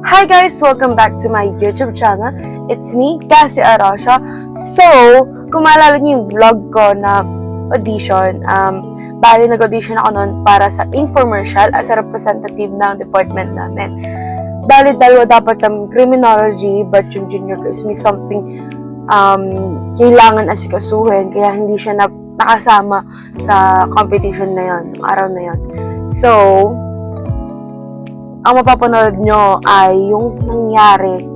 Hi guys! Welcome back to my YouTube channel. It's me, Cassie Arosha. So, kung maalala niyo yung vlog ko na audition, bali nag-audition ako noon para sa infomercial as a representative ng department namin. Bali, dalawa dapat ng criminology, but yung junior ko is may something kailangan asikasuhin, kaya hindi siya nakasama sa competition na yun, araw na yun. So, ang mapapanood nyo ay yung nangyari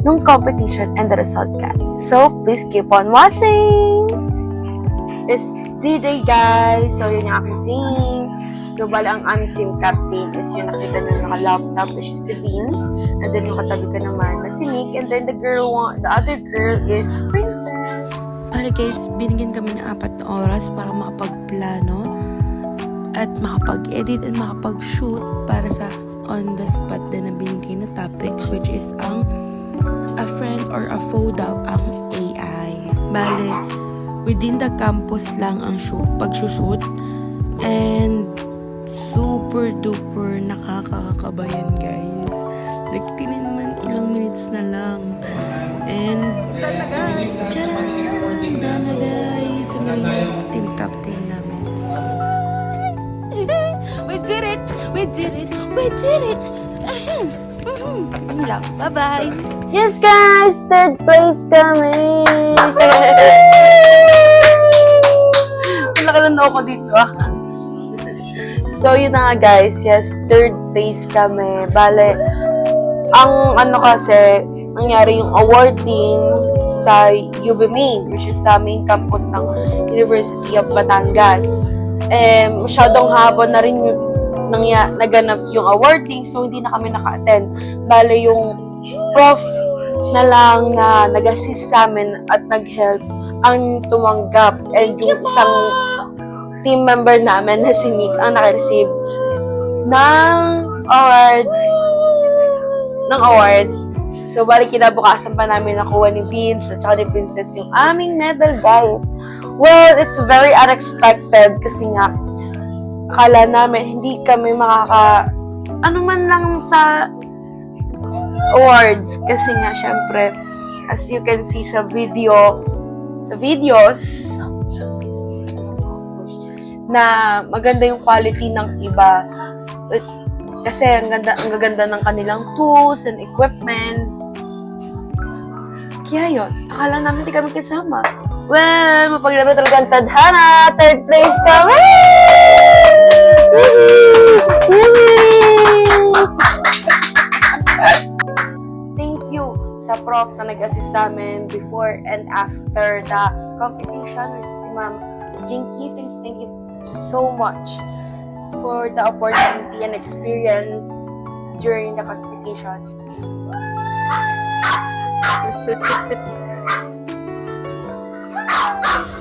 nung competition and the result guys. So, please keep on watching! It's D-Day guys! So, yun yung aking team. So, bali ang aming team captain is yung nakita nyo naka-laptop, which is si Beans. And then yung katabi ka naman na si Nick. And then the other girl is Princess. Para guys, binigyan kami ng 4 na oras para makapagplano at makapag-edit at makapag-shoot para sa on the spot din na binigay na topic, which is ang a friend or a foe daw ang AI. Bale, within the campus lang ang pag-shoot and super duper nakakakabayan guys. Like, tinan naman ilang minutes na lang. And charan! Dana guys! Ang galing ng team captain namin. We did it! We did it! We did it! Lang. Bye-bye! Yes guys! Third place kami! Malaki na ako dito So, yun na nga guys. Yes, third place kami. Bale, ang kasi, nangyari yung awarding sa UB Main, which is sa main campus ng University of Batangas. Masyadong haba na rin naganap yung awarding, so hindi na kami naka-attend. Bale, yung prof na lang na nag-assist sa amin at nag-help ang tumanggap, and yung isang team member namin na si Nick ang naka-receive ng award. So, bali kinabukasan pa namin nakuha ni Vince at saka ni Princess yung aming medal, guys. Well, it's very unexpected kasi nga akala namin hindi kami ano man lang sa awards kasi nga syempre as you can see sa videos na maganda yung quality ng iba kasi ang gaganda ng kanilang tools and equipment. Kaya yun, akala namin hindi kami kasama. Well, mapaglaro talaga ang tadhana. Third place kami! Thank you sa prof na nag-assist sa amin before and after the competition. Si Ma'am Jinky, thank you so much for the opportunity and experience during the competition.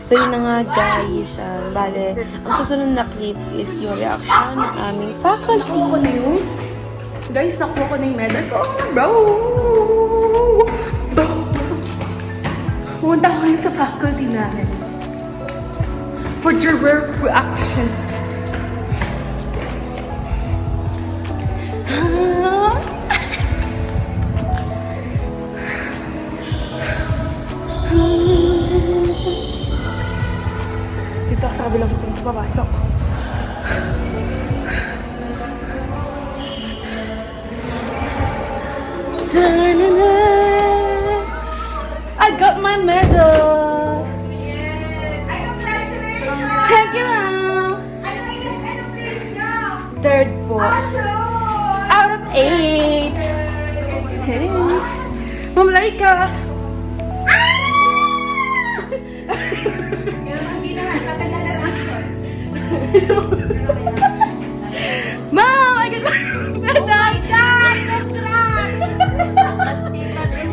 So yun na nga guys, bale, ang susunod na clip is yung reaction ng aming faculty. Nakuha ko na yun. Guys, nakuha ko na yung medal ko. Bro! Pumunta ko ngayon sa faculty namin for their reaction. Dito ako sa kabilang pinto, papasok. I got my medal! I congratulate! Thank you, Mom! Ano place nyo? Third po. Awesome! Out of 8! Hey! Ma'am Laika! Hindi naman, maganda na lang. Mom! I got my medal! My God! Congrats! Mas dito din.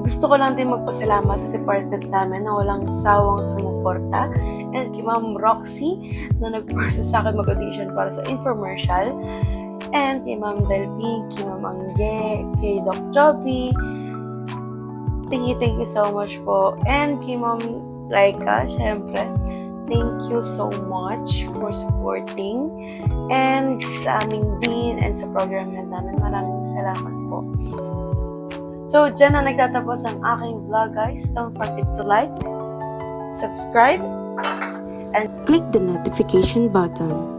Gusto ko lang din magpasalamat sa department namin na walang sawang sumuporta, and kay Ma'am Roxy na nag-process sa akin mag-audition para sa infomercial, and kay Ma'am Delby, kay Ma'am Angge, kay Doc Joby, Thank you so much po. And kay Ma'am Laika, syempre, thank you so much for supporting. And sa aming din and sa program namin, maraming salamat po. So, dyan na nagtatapos ang aking vlog, guys. Don't forget to like, subscribe, Click the notification button.